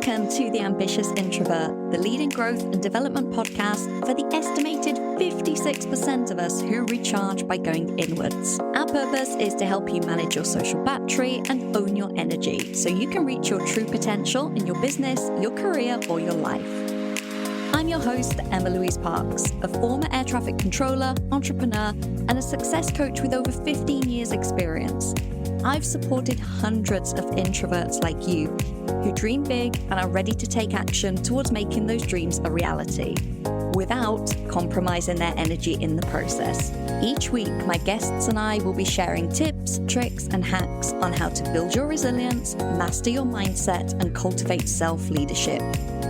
Welcome to the Ambitious Introvert, the leading growth and development podcast for the estimated 56% of us who recharge by going inwards. Our purpose is to help you manage your social battery and own your energy so you can reach your true potential in your business, your career, or your life. I'm your host, Emma-Louise, a former air traffic controller, entrepreneur, and a success coach with over 15 years experience. I've supported hundreds of introverts like you who dream big and are ready to take action towards making those dreams a reality without compromising their energy in the process. Each week, my guests and I will be sharing tips, tricks, and hacks on how to build your resilience, master your mindset, and cultivate self-leadership.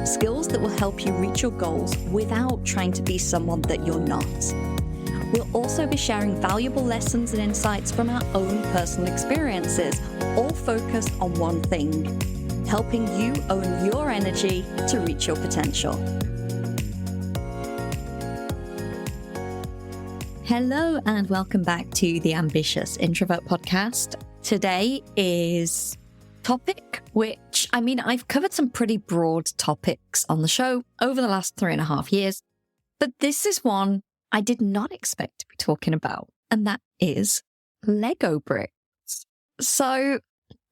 Skills that will help you reach your goals without trying to be someone that you're not. We'll also be sharing valuable lessons and insights from our own personal experiences, all focused on one thing: helping you own your energy to reach your potential. Hello, and welcome back to the Ambitious Introvert Podcast. Today is topic which, I've covered some pretty broad topics on the show over the last 3.5 years, but this is one I did not expect to be talking about, and that is Lego bricks. So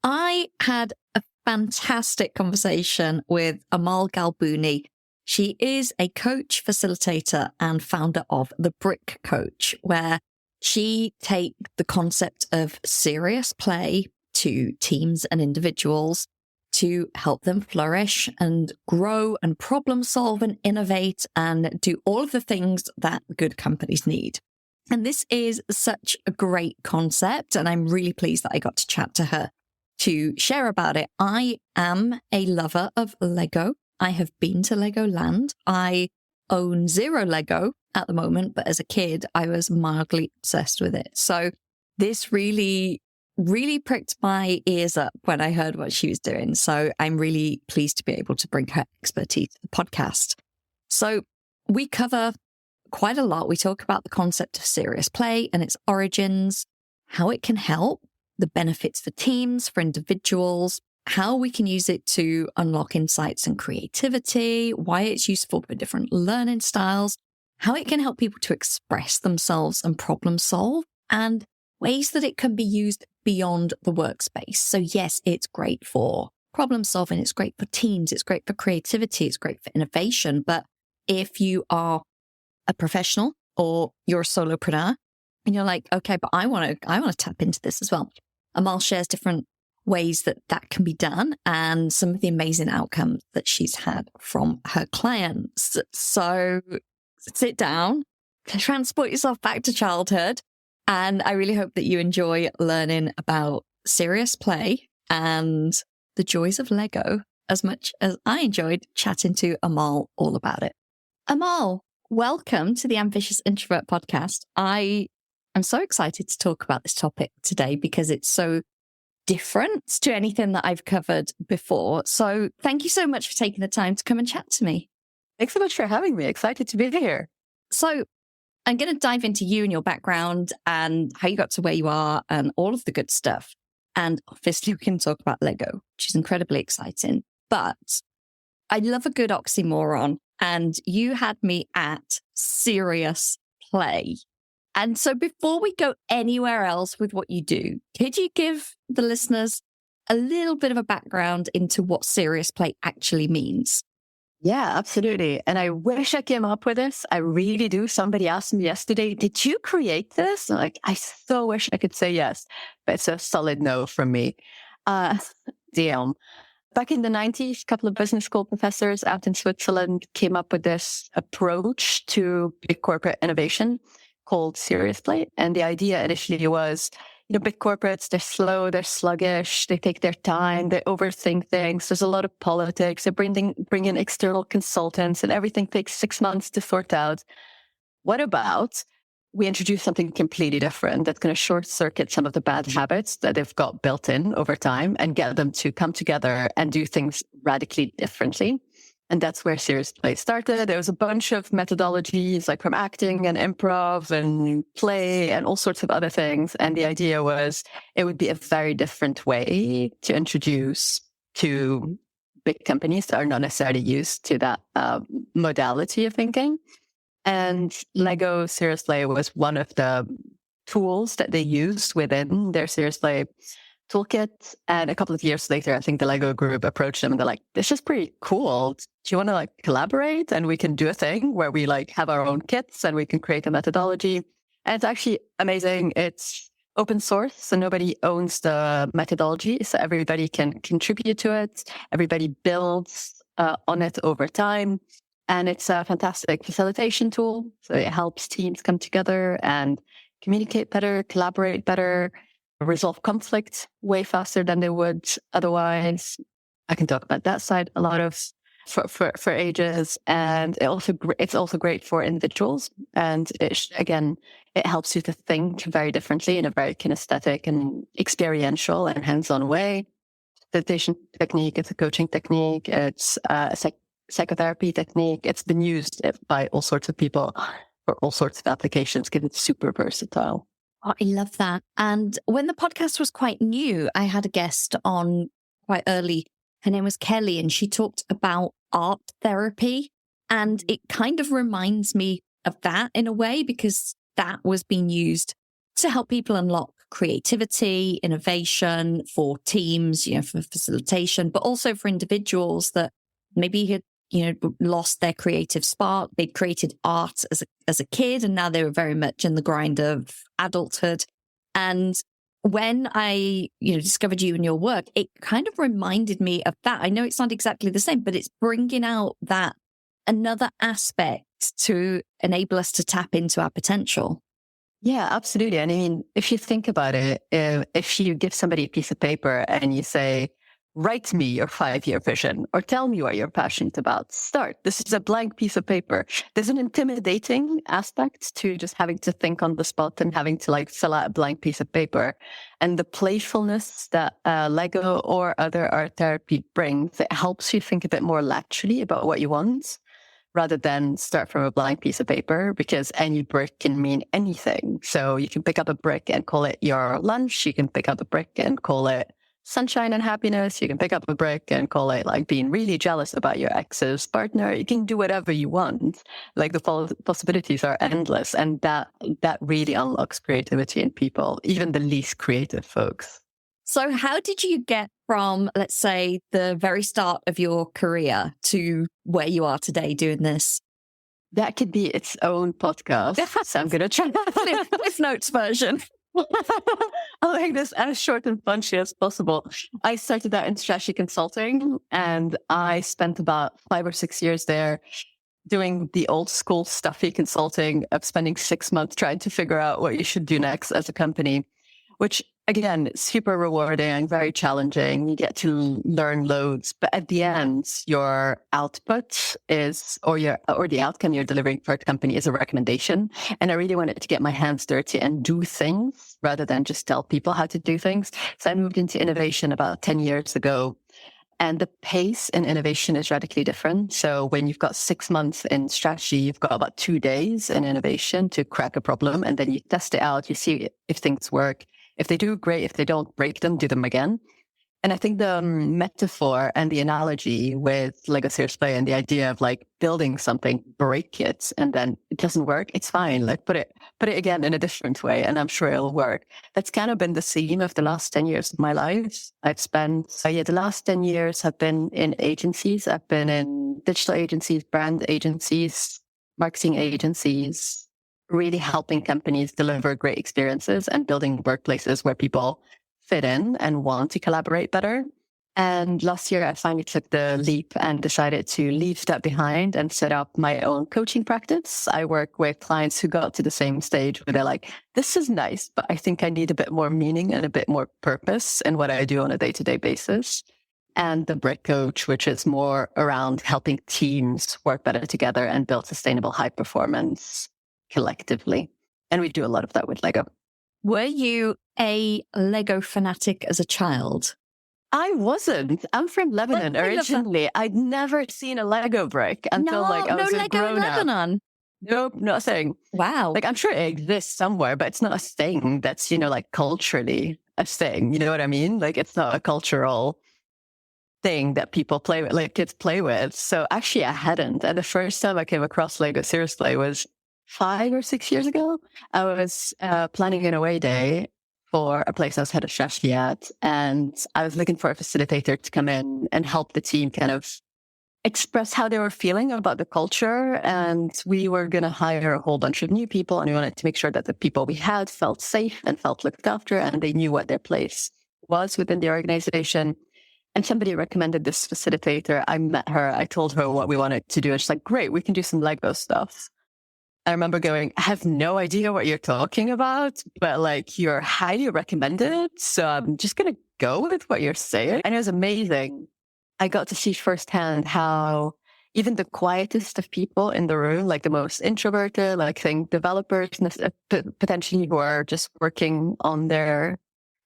I had a fantastic conversation with Amale Ghalbouni. She is a coach, facilitator, and founder of The Brick Coach, where she takes the concept of serious play to teams and individuals to help them flourish and grow and problem solve and innovate and do all of the things that good companies need. And this is such a great concept, and I'm really pleased that I got to chat to her to share about it. I am a lover of Lego. I have been to Legoland. I own 0 Lego at the moment, but as a kid, I was mildly obsessed with it. So this really pricked my ears up when I heard what she was doing. So I'm really pleased to be able to bring her expertise to the podcast. So we cover quite a lot. We talk about the concept of serious play and its origins, how it can help, the benefits for teams, for individuals, how we can use it to unlock insights and creativity, why it's useful for different learning styles, how it can help people to express themselves and problem solve, and ways that it can be used beyond the workspace. So yes, it's great for problem solving, it's great for teams, it's great for creativity, it's great for innovation. But if you are a professional or you're a solopreneur and you're like, okay, but I want to tap into this as well. Amale shares different ways that can be done and some of the amazing outcomes that she's had from her clients. So sit down, transport yourself back to childhood. And I really hope that you enjoy learning about serious play and the joys of Lego as much as I enjoyed chatting to Amale all about it. Amale, welcome to the Ambitious Introvert Podcast. I am so excited to talk about this topic today because it's so different to anything that I've covered before. So thank you so much for taking the time to come and chat to me. Thanks so much for having me. Excited to be here. So I'm going to dive into you and your background and how you got to where you are and all of the good stuff. And obviously we can talk about Lego, which is incredibly exciting. But I love a good oxymoron. And you had me at serious play. And so before we go anywhere else with what you do, could you give the listeners a little bit of a background into what serious play actually means? Yeah, absolutely. And I wish I came up with this. I really do. Somebody asked me yesterday, did you create this? I so wish I could say yes, but it's a solid no from me. Damn. Back in the 90s, a couple of business school professors out in Switzerland came up with this approach to big corporate innovation called serious play. And the idea initially was, big corporates, they're slow, they're sluggish, they take their time, they overthink things. There's a lot of politics. They bring in external consultants and everything takes 6 months to sort out. What about we introduce something completely different that's going to short circuit some of the bad habits that they've got built in over time and get them to come together and do things radically differently? And that's where serious play started. There was a bunch of methodologies like from acting and improv and play and all sorts of other things. And the idea was it would be a very different way to introduce to big companies that are not necessarily used to that modality of thinking. And Lego Serious Play was one of the tools that they used within their Serious Play toolkit. And a couple of years later, I think the Lego group approached them and they're like, this is pretty cool. Do you want to like collaborate? And we can do a thing where we like have our own kits and we can create a methodology. And it's actually amazing. It's open source, so nobody owns the methodology. So everybody can contribute to it. Everybody builds on it over time. And it's a fantastic facilitation tool. So it helps teams come together and communicate better, collaborate better, resolve conflict way faster than they would otherwise. I can talk about that side a lot of for ages. And it's also great for individuals. And it helps you to think very differently in a very kinesthetic and experiential and hands-on way. Meditation technique, it's a coaching technique, it's a psychotherapy technique. It's been used by all sorts of people for all sorts of applications because it's super versatile. Oh, I love that. And when the podcast was quite new, I had a guest on quite early. Her name was Kelly, and she talked about art therapy. And it kind of reminds me of that in a way, because that was being used to help people unlock creativity, innovation for teams, for facilitation, but also for individuals that maybe had, lost their creative spark. They'd created art as a kid, and now they were very much in the grind of adulthood. And when I, discovered you and your work, it kind of reminded me of that. I know it's not exactly the same, but it's bringing out that another aspect to enable us to tap into our potential. Yeah, absolutely. And I mean, if you think about it, if you give somebody a piece of paper and you say, write me your 5-year vision or tell me what you're passionate about, start. This is a blank piece of paper. There's an intimidating aspect to just having to think on the spot and having to like fill out a blank piece of paper. And the playfulness that Lego or other art therapy brings, it helps you think a bit more laterally about what you want, rather than start from a blank piece of paper, because any brick can mean anything. So you can pick up a brick and call it your lunch. You can pick up a brick and call it sunshine and happiness. You can pick up a brick and call it like being really jealous about your ex's partner. You can do whatever you want. Like the possibilities are endless. And that really unlocks creativity in people, even the least creative folks. So how did you get from, let's say, the very start of your career to where you are today doing this? That could be its own podcast. So I'm going to try Cliff Notes version. I'll make this as short and punchy as possible. I started out in strategy consulting, and I spent about 5 or 6 years there doing the old school stuffy consulting of spending 6 months trying to figure out what you should do next as a company, which again, super rewarding, very challenging. You get to learn loads, but at the end, your output is, or the outcome you're delivering for a company is a recommendation. And I really wanted to get my hands dirty and do things rather than just tell people how to do things. So I moved into innovation about 10 years ago. And the pace in innovation is radically different. So when you've got 6 months in strategy, you've got about 2 days in innovation to crack a problem. And then you test it out. You see if things work. If they do, great. If they don't, break them, do them again. And I think the metaphor and the analogy with Lego Serious Play and the idea of like building something, break it, and then it doesn't work, it's fine. Like put it again in a different way, and I'm sure it'll work. That's kind of been the theme of the last 10 years of my life. I've spent, the last 10 years have been in agencies. I've been in digital agencies, brand agencies, marketing agencies, really helping companies deliver great experiences and building workplaces where people fit in and want to collaborate better. And last year, I finally took the leap and decided to leave that behind and set up my own coaching practice. I work with clients who got to the same stage where they're like, this is nice, but I think I need a bit more meaning and a bit more purpose in what I do on a day-to-day basis. And the Brick Coach, which is more around helping teams work better together and build sustainable high performance collectively. And we do a lot of that with Lego. Were you a Lego fanatic as a child? I wasn't. I'm from Lebanon originally. I'd never seen a Lego brick until I was a grown up. Lebanon. Nope, nothing. Wow. Like I'm sure it exists somewhere, but it's not a thing that's, like culturally a thing. You know what I mean? Like it's not a cultural thing that people play with, like kids play with. So actually I hadn't. And the first time I came across Lego seriously was 5 or 6 years ago. I was planning an away day for a place I was head of strategy at. And I was looking for a facilitator to come in and help the team kind of express how they were feeling about the culture. And we were going to hire a whole bunch of new people. And we wanted to make sure that the people we had felt safe and felt looked after, and they knew what their place was within the organization. And somebody recommended this facilitator. I met her. I told her what we wanted to do. And she's like, great, we can do some Lego stuff. I remember going, I have no idea what you're talking about, but like you're highly recommended. So I'm just going to go with what you're saying. And it was amazing. I got to see firsthand how even the quietest of people in the room, like the most introverted, like think developers potentially who are just working on their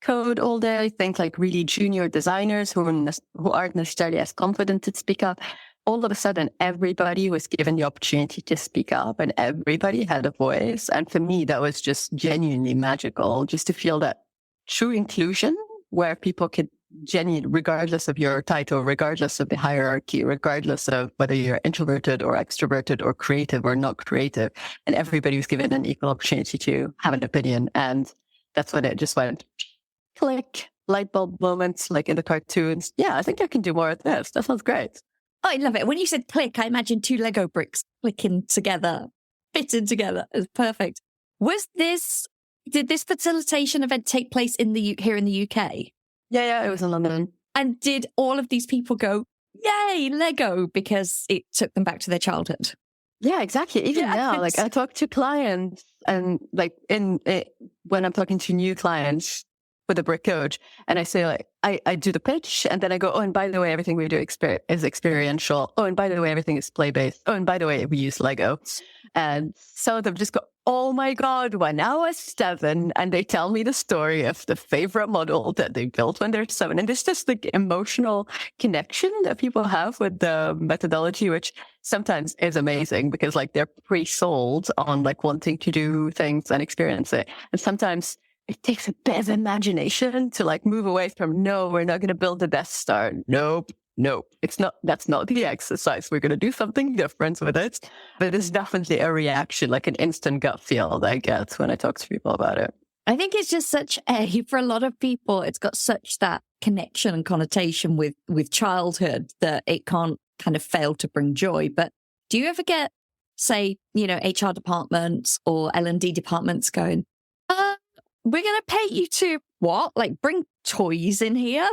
code all day, think like really junior designers who aren't necessarily as confident to speak up. All of a sudden, everybody was given the opportunity to speak up and everybody had a voice. And for me, that was just genuinely magical, just to feel that true inclusion where people could genuinely, regardless of your title, regardless of the hierarchy, regardless of whether you're introverted or extroverted or creative or not creative, and everybody was given an equal opportunity to have an opinion. And that's when it just went click, light bulb moments like in the cartoons. Yeah, I think I can do more of this. That sounds great. Oh, I love it. When you said click, I imagined 2 Lego bricks clicking together, fitting together. It's perfect. Did this facilitation event take place here in the UK? Yeah, it was in London. And did all of these people go, yay, Lego, because it took them back to their childhood? Yeah, exactly. Even now, like I talk to clients and like when I'm talking to new clients with a brick coach, and I say like, I do the pitch and then I go, oh, and by the way, everything we do is experiential. Oh, and by the way, everything is play-based. Oh, and by the way, we use Lego. And some of them just go, oh my God, when I was 7, and they tell me the story of the favorite model that they built when they're 7. And there's just like emotional connection that people have with the methodology, which sometimes is amazing because like they're pre-sold on like wanting to do things and experience it. And sometimes it takes a bit of imagination to like move away from, no, we're not going to build the Death Star. Nope. That's not the exercise. We're going to do something different with it. But it's definitely a reaction, like an instant gut feel that I get when I talk to people about it. I think it's just for a lot of people, it's got such that connection and connotation with childhood that it can't kind of fail to bring joy. But do you ever get, say, HR departments or L&D departments going, we're going to pay you to what? Like bring toys in here?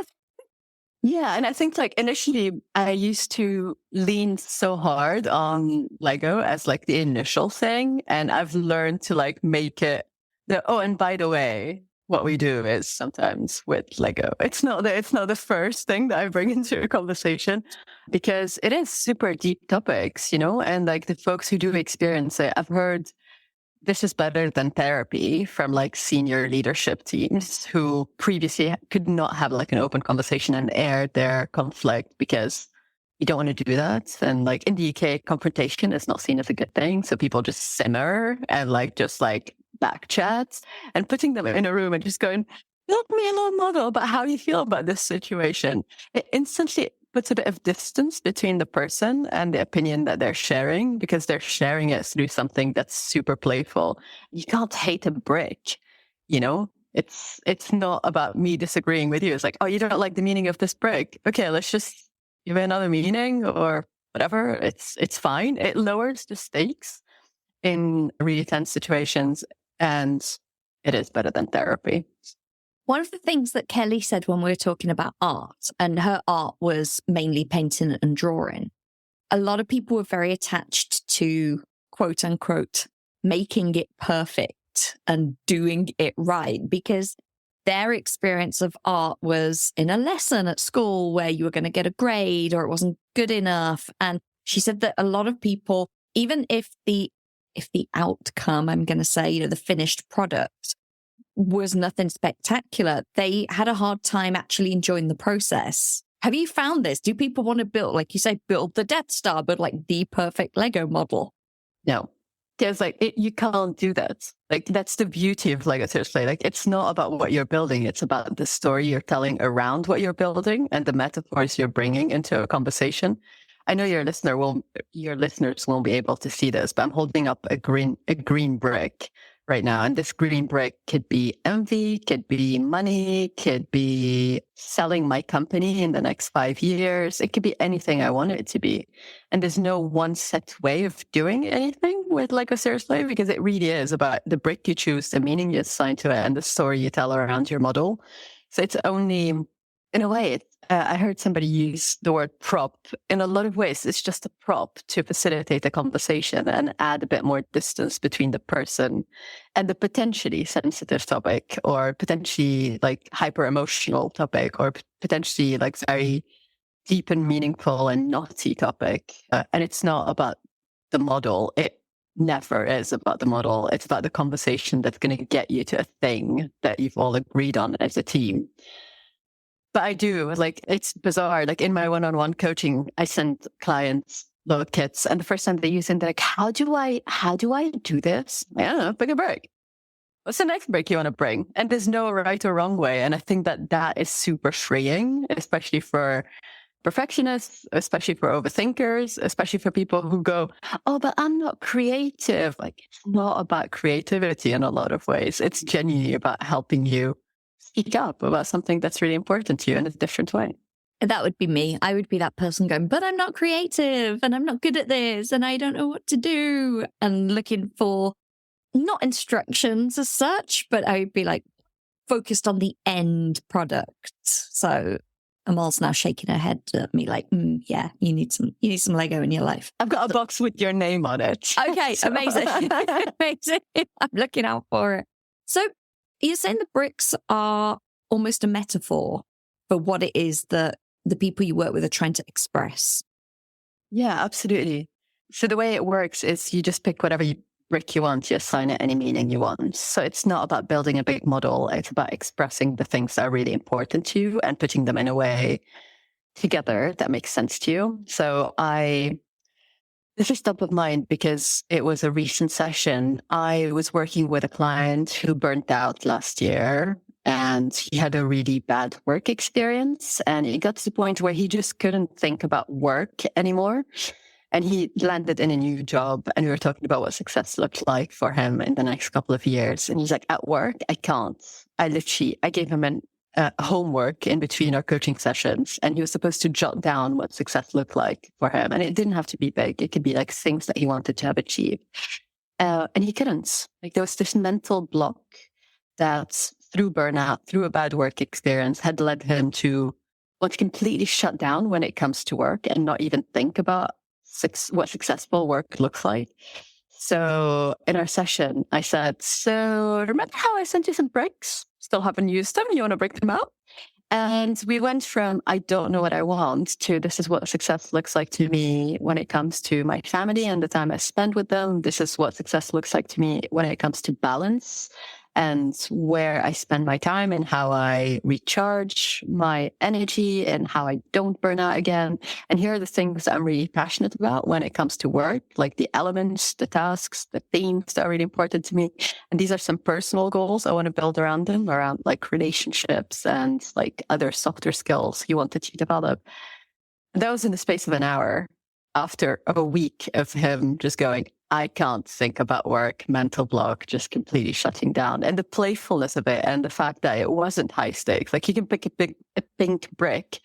Yeah. And I think like initially I used to lean so hard on Lego as like the initial thing. And I've learned to like make it and by the way, what we do is sometimes with Lego, it's not the first thing that I bring into a conversation because it is super deep topics, and like the folks who do experience it, I've heard this is better than therapy from like senior leadership teams who previously could not have like an open conversation and air their conflict because you don't want to do that. And like in the UK, confrontation is not seen as a good thing. So people just simmer and like just like back chats, and putting them in a room and just going, build me a little model about how you feel about this situation. It instantly puts a bit of distance between the person and the opinion that they're sharing because they're sharing it through something that's super playful. You can't hate a brick, It's not about me disagreeing with you. It's like, oh, you don't like the meaning of this brick. Okay, let's just give it another meaning or whatever. It's fine. It lowers the stakes in really tense situations, and it is better than therapy. One of the things that Kelly said when we were talking about art, and her art was mainly painting and drawing, a lot of people were very attached to, quote unquote, making it perfect and doing it right, because their experience of art was in a lesson at school where you were going to get a grade or it wasn't good enough. And she said that a lot of people, even if the outcome, I'm going to say, the finished product was nothing spectacular, they had a hard time actually enjoying the process. Have you found this? Do people want to build, like you say, build the Death Star, but like the perfect Lego model? No, Because you can't do that. Like, that's the beauty of Lego Serious Play. Like, it's not about what you're building. It's about the story you're telling around what you're building and the metaphors you're bringing into a conversation. I know your listeners won't be able to see this, but I'm holding up a green brick right now. And this green brick could be envy, could be money, could be selling my company in the next 5 years. It could be anything I want it to be. And there's no one set way of doing anything with Lego Serious Play, because it really is about the brick you choose, the meaning you assign to it, and the story you tell around your model. So it's only, in a way, I heard somebody use the word prop. In a lot of ways, it's just a prop to facilitate a conversation and add a bit more distance between the person and the potentially sensitive topic, or potentially like hyper emotional topic, or potentially like very deep and meaningful and naughty topic. And it's not about the model. It never is about the model. It's about the conversation that's going to get you to a thing that you've all agreed on as a team. But I do, it's bizarre. Like, in my one-on-one coaching, I send clients little kits, and the first time they use it, they're like, how do I do this? I don't know, pick a break. What's the next break you want to bring? And there's no right or wrong way. And I think that is super freeing, especially for perfectionists, especially for overthinkers, especially for people who go, oh, but I'm not creative. Like, it's not about creativity in a lot of ways. It's genuinely about helping you speak up about something that's really important to you in a different way. That would be me. I would be that person going, but I'm not creative and I'm not good at this and I don't know what to do, and looking for not instructions as such, but I would be like focused on the end product. So Amal's now shaking her head at me like, yeah, you need some Lego in your life. I've got a box with your name on it. Okay, amazing. Amazing. I'm looking out for it. So you're saying the bricks are almost a metaphor for what it is that the people you work with are trying to express. Yeah, absolutely. So the way it works is you just pick whatever brick you want, you assign it any meaning you want. So it's not about building a big model. It's about expressing the things that are really important to you and putting them in a way together that makes sense to you. So this is top of mind because it was a recent session. I was working with a client who burnt out last year, and he had a really bad work experience. And it got to the point where he just couldn't think about work anymore. And he landed in a new job, and we were talking about what success looked like for him in the next couple of years. And he's like, at work, I can't. I gave him homework in between our coaching sessions, and he was supposed to jot down what success looked like for him. And it didn't have to be big. It could be like things that he wanted to have achieved. And he couldn't. Like, there was this mental block that through burnout, through a bad work experience, had led him to want to completely shut down when it comes to work and not even think about what successful work looks like. So in our session, I said, so remember how I sent you some bricks? Still haven't used them. You want to break them out? And we went from, I don't know what I want, to this is what success looks like to me when it comes to my family and the time I spend with them. This is what success looks like to me when it comes to balance and where I spend my time and how I recharge my energy and how I don't burn out again. And here are the things I'm really passionate about when it comes to work, like the elements, the tasks, the themes that are really important to me. And these are some personal goals I want to build around them, around like relationships and like other softer skills he wanted to develop. And that was in the space of an hour after a week of him just going, I can't think about work, mental block, just completely shutting down. And the playfulness of it and the fact that it wasn't high stakes. Like, you can pick a pink brick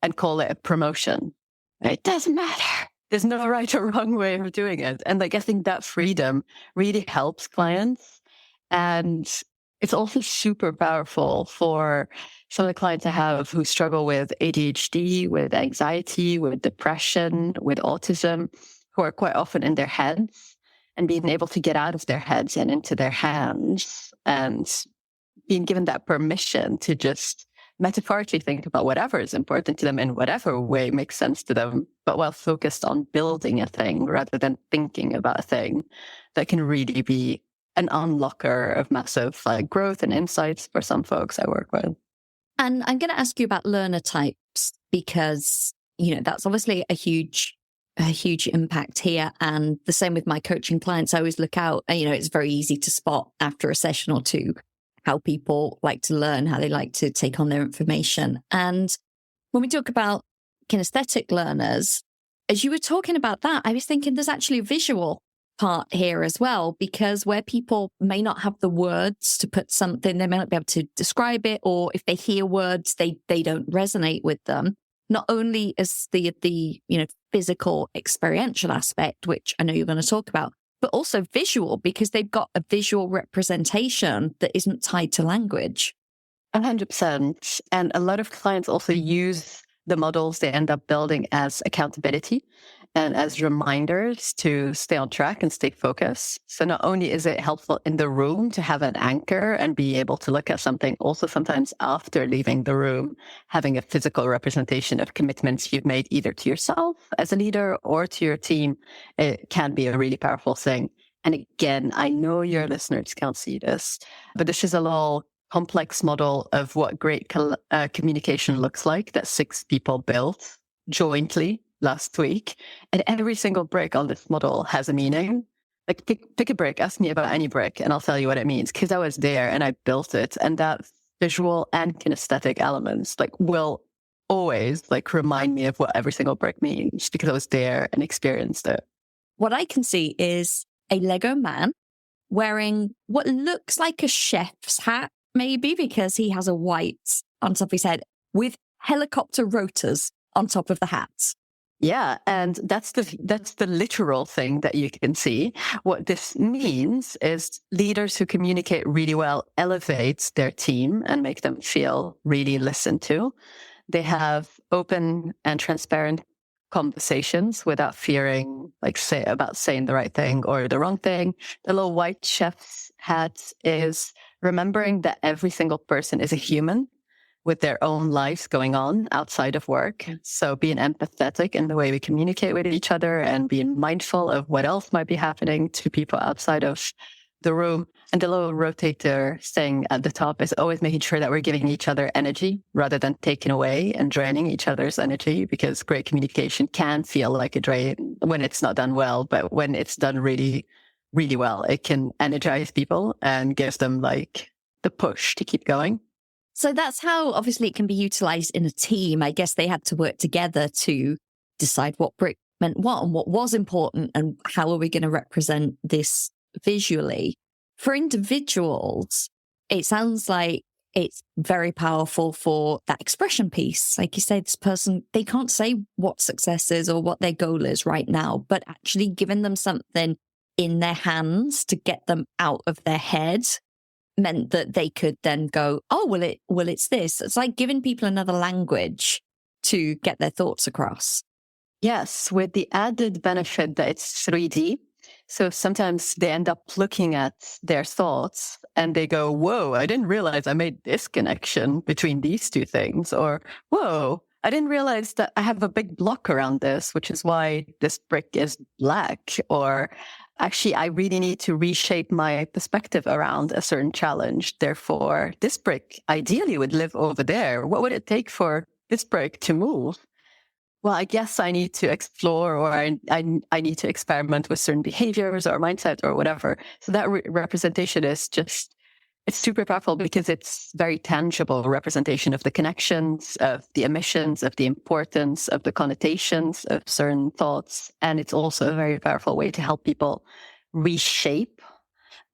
and call it a promotion. It doesn't matter. There's no right or wrong way of doing it. And like, I think that freedom really helps clients. And it's also super powerful for some of the clients I have who struggle with ADHD, with anxiety, with depression, with autism, who are quite often in their heads, and being able to get out of their heads and into their hands, and being given that permission to just metaphorically think about whatever is important to them in whatever way makes sense to them, but while focused on building a thing rather than thinking about a thing, that can really be an unlocker of massive like growth and insights for some folks I work with. And I'm going to ask you about learner types because, that's obviously a huge a huge impact here. And the same with my coaching clients. I always look out, and, it's very easy to spot after a session or two how people like to learn, how they like to take on their information. And when we talk about kinesthetic learners, as you were talking about that, I was thinking there's actually a visual part here as well, because where people may not have the words to put something, they may not be able to describe it, or if they hear words, they don't resonate with them. Not only as the physical experiential aspect, which I know you're going to talk about, but also visual, because they've got a visual representation that isn't tied to language. 100%. And a lot of clients also use the models they end up building as accountability and as reminders to stay on track and stay focused. So not only is it helpful in the room to have an anchor and be able to look at something, also sometimes after leaving the room, having a physical representation of commitments you've made either to yourself as a leader or to your team, it can be a really powerful thing. And again, I know your listeners can't see this, but this is a little complex model of what great communication looks like that 6 people built jointly last week. And every single brick on this model has a meaning. Like pick a brick, ask me about any brick, and I'll tell you what it means, because I was there and I built it. And that visual and kinesthetic elements will always remind me of what every single brick means, because I was there and experienced it. What I can see is a Lego man wearing what looks like a chef's hat, maybe because he has a white on top of his head with helicopter rotors on top of the hat. Yeah, and that's the literal thing that you can see. What this means is leaders who communicate really well elevate their team and make them feel really listened to. They have open and transparent conversations without fearing about saying the right thing or the wrong thing. The little white chef's hat is remembering that every single person is a human with their own lives going on outside of work. So being empathetic in the way we communicate with each other and being mindful of what else might be happening to people outside of the room. And the little rotator thing at the top is always making sure that we're giving each other energy rather than taking away and draining each other's energy, because great communication can feel like a drain when it's not done well. But when it's done really, really well, it can energize people and gives them the push to keep going. So that's how obviously it can be utilized in a team. I guess they had to work together to decide what brick meant what and what was important and how are we going to represent this visually. For individuals, it sounds like it's very powerful for that expression piece. Like you say, this person, they can't say what success is or what their goal is right now, but actually giving them something in their hands to get them out of their head meant that they could then go, oh, well, it's this. It's like giving people another language to get their thoughts across. Yes, with the added benefit that it's 3D. So sometimes they end up looking at their thoughts and they go, whoa, I didn't realize I made this connection between these two things. Or, whoa, I didn't realize that I have a big block around this, which is why this brick is black. Or actually, I really need to reshape my perspective around a certain challenge. Therefore, this brick ideally would live over there. What would it take for this brick to move? Well, I guess I need to explore, or I need to experiment with certain behaviors or mindset or whatever. So that representation is it's super powerful because it's very tangible representation of the connections, of the emissions, of the importance, of the connotations of certain thoughts. And it's also a very powerful way to help people reshape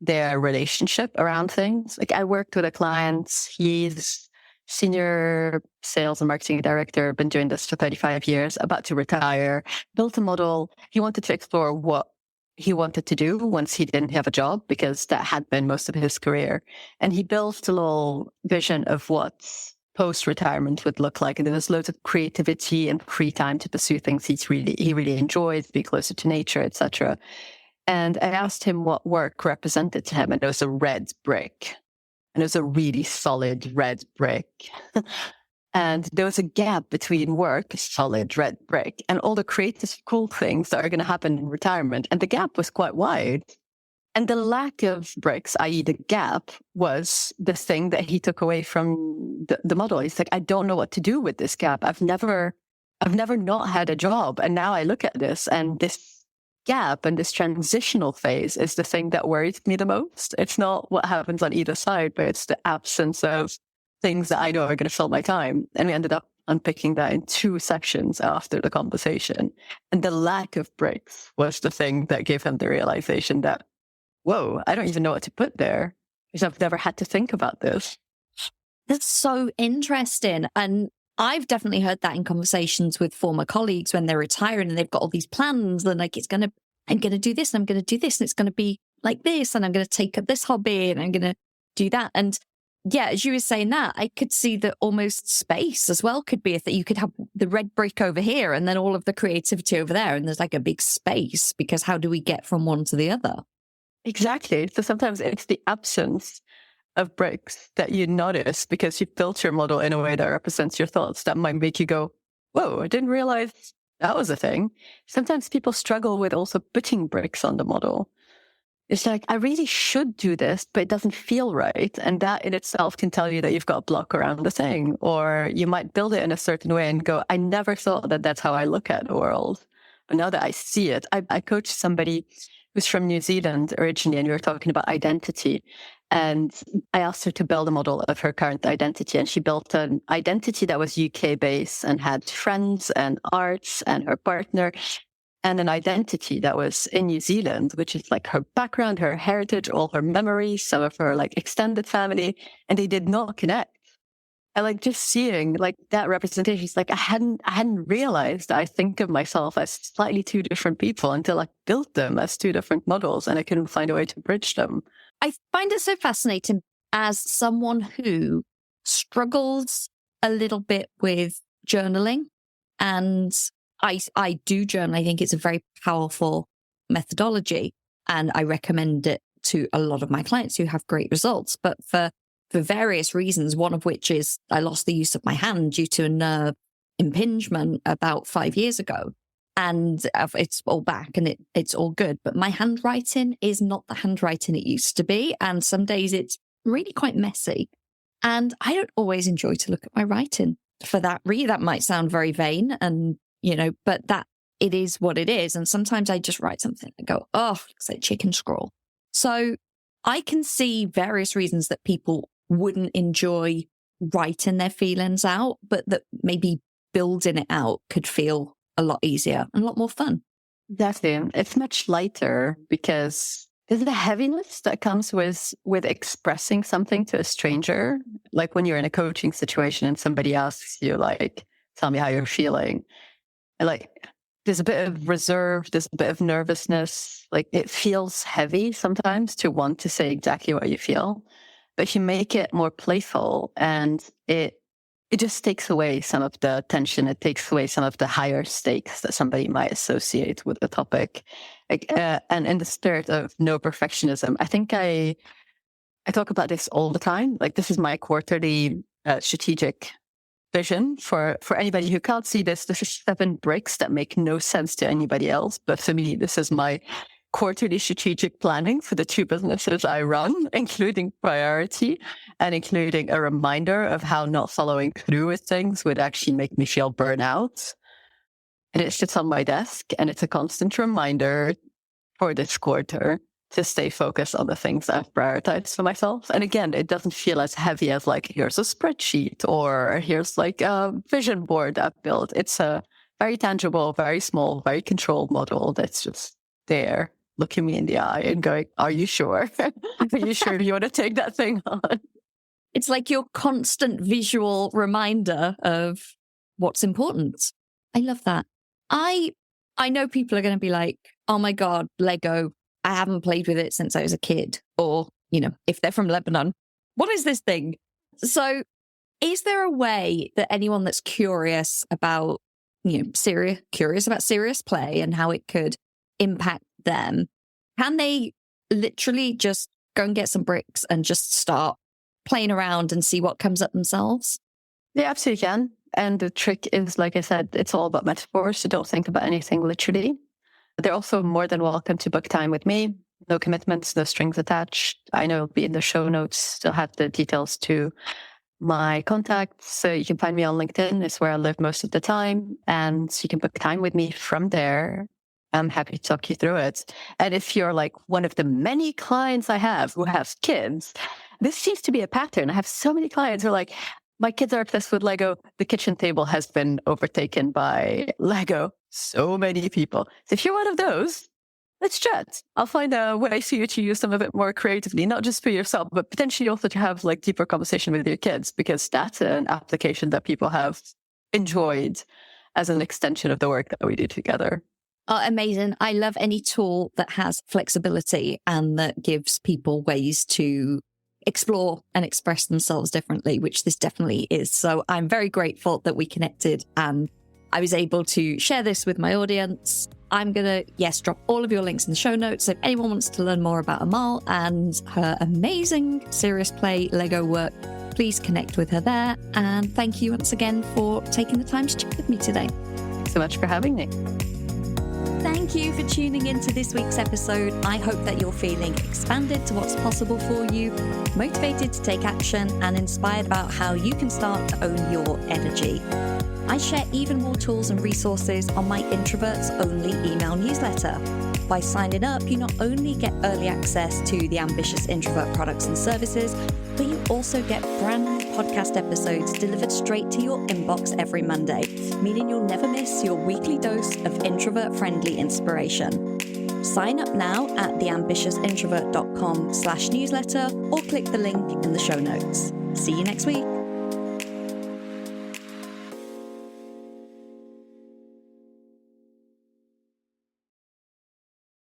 their relationship around things. Like I worked with a client, he's senior sales and marketing director, been doing this for 35 years, about to retire, built a model. He wanted to explore what he wanted to do once he didn't have a job, because that had been most of his career. And he built a little vision of what post-retirement would look like. And there was loads of creativity and free time to pursue things he really enjoyed, be closer to nature, etc. And I asked him what work represented to him, and it was a red brick. And it was a really solid red brick. And there was a gap between work, solid red brick, and all the creative, cool things that are going to happen in retirement. And the gap was quite wide. And the lack of bricks, i.e. the gap, was the thing that he took away from the model. He's like, I don't know what to do with this gap. I've never I've never not had a job. And now I look at this, and this gap and this transitional phase is the thing that worries me the most. It's not what happens on either side, but it's the absence of things that I know are going to fill my time. And we ended up unpicking that in 2 sections after the conversation. And the lack of breaks was the thing that gave him the realization that, whoa, I don't even know what to put there because I've never had to think about this. That's so interesting. And I've definitely heard that in conversations with former colleagues when they're retiring and they've got all these plans and like, I'm going to do this and I'm going to do this and it's going to be like this and I'm going to take up this hobby and I'm going to do that. And yeah, as you were saying that, I could see that almost space as well could be a thing. You could have the red brick over here and then all of the creativity over there. And there's like a big space because how do we get from one to the other? Exactly. So sometimes it's the absence of bricks that you notice because you built your model in a way that represents your thoughts that might make you go, whoa, I didn't realize that was a thing. Sometimes people struggle with also putting bricks on the model. It's like, I really should do this, but it doesn't feel right. And that in itself can tell you that you've got a block around the thing. Or you might build it in a certain way and go, I never thought that that's how I look at the world. But now that I see it, I coached somebody who's from New Zealand originally, and we were talking about identity. And I asked her to build a model of her current identity. And she built an identity that was UK based and had friends and arts and her partner, and an identity that was in New Zealand, which is like her background, her heritage, all her memories, some of her like extended family, and they did not connect. And like just seeing like that representation, it's like I hadn't realized I think of myself as slightly 2 different people until I built them as 2 different models and I couldn't find a way to bridge them. I find it so fascinating as someone who struggles a little bit with journaling, and I do journal. I think it's a very powerful methodology and I recommend it to a lot of my clients who have great results. But for various reasons, one of which is I lost the use of my hand due to a nerve impingement about 5 years ago. And it's all back and it's all good. But my handwriting is not the handwriting it used to be. And some days it's really quite messy. And I don't always enjoy to look at my writing for that reason. That might sound very vain and, but that it is what it is. And sometimes I just write something and go, oh, looks like chicken scrawl. So I can see various reasons that people wouldn't enjoy writing their feelings out, but that maybe building it out could feel a lot easier and a lot more fun. Definitely. It's much lighter because there's the heaviness that comes with expressing something to a stranger. Like when you're in a coaching situation and somebody asks you, like, tell me how you're feeling. And like, there's a bit of reserve, there's a bit of nervousness. Like it feels heavy sometimes to want to say exactly what you feel. But if you make it more playful and it just takes away some of the tension. It takes away some of the higher stakes that somebody might associate with the topic. And in the spirit of no perfectionism, I think I talk about this all the time. Like this is my quarterly strategic vision for anybody who can't see this. This is 7 bricks that make no sense to anybody else. But for me, this is my quarterly strategic planning for the 2 businesses I run, including priority and including a reminder of how not following through with things would actually make me feel burnout. And it sits on my desk and it's a constant reminder for this quarter to stay focused on the things I've prioritized for myself. And again, it doesn't feel as heavy as like, here's a spreadsheet or here's like a vision board I've built. It's a very tangible, very small, very controlled model that's just there, looking me in the eye and going, are you sure? Are you sure you want to take that thing on? It's like your constant visual reminder of what's important. I love that. I know people are going to be like, oh my God, Lego, I haven't played with it since I was a kid. Or, if they're from Lebanon, what is this thing? So is there a way that anyone that's curious about, curious about serious play and how it could impact them, can they literally just go and get some bricks and just start playing around and see what comes up themselves? They absolutely can. And the trick is, like I said, it's all about metaphors. So don't think about anything literally. They're also more than welcome to book time with me. No commitments, no strings attached. I know it'll be in the show notes. Still have the details to my contacts. So you can find me on LinkedIn. It's where I live most of the time. And you can book time with me from there. I'm happy to talk you through it. And if you're like one of the many clients I have who have kids, this seems to be a pattern. I have so many clients who are like, my kids are obsessed with Lego. The kitchen table has been overtaken by Lego. So many people. So if you're one of those, let's chat. I'll find a way for you to use them a bit more creatively, not just for yourself, but potentially also to have like deeper conversation with your kids, because that's an application that people have enjoyed as an extension of the work that we do together. Oh, amazing. I love any tool that has flexibility and that gives people ways to explore and express themselves differently, which this definitely is. So I'm very grateful that we connected and I was able to share this with my audience. I'm going to, drop all of your links in the show notes. So if anyone wants to learn more about Amale and her amazing Serious Play Lego work, please connect with her there. And thank you once again for taking the time to chat with me today. Thanks so much for having me. Thank you for tuning into this week's episode. I hope that you're feeling expanded to what's possible for you, motivated to take action, and inspired about how you can start to own your energy. I share even more tools and resources on my Introverts Only email newsletter. By signing up, you not only get early access to the Ambitious Introvert products and services, but you also get brand new podcast episodes delivered straight to your inbox every Monday, meaning you'll never miss your weekly dose of introvert-friendly inspiration. Sign up now at theambitiousintrovert.com/newsletter or click the link in the show notes. See you next week.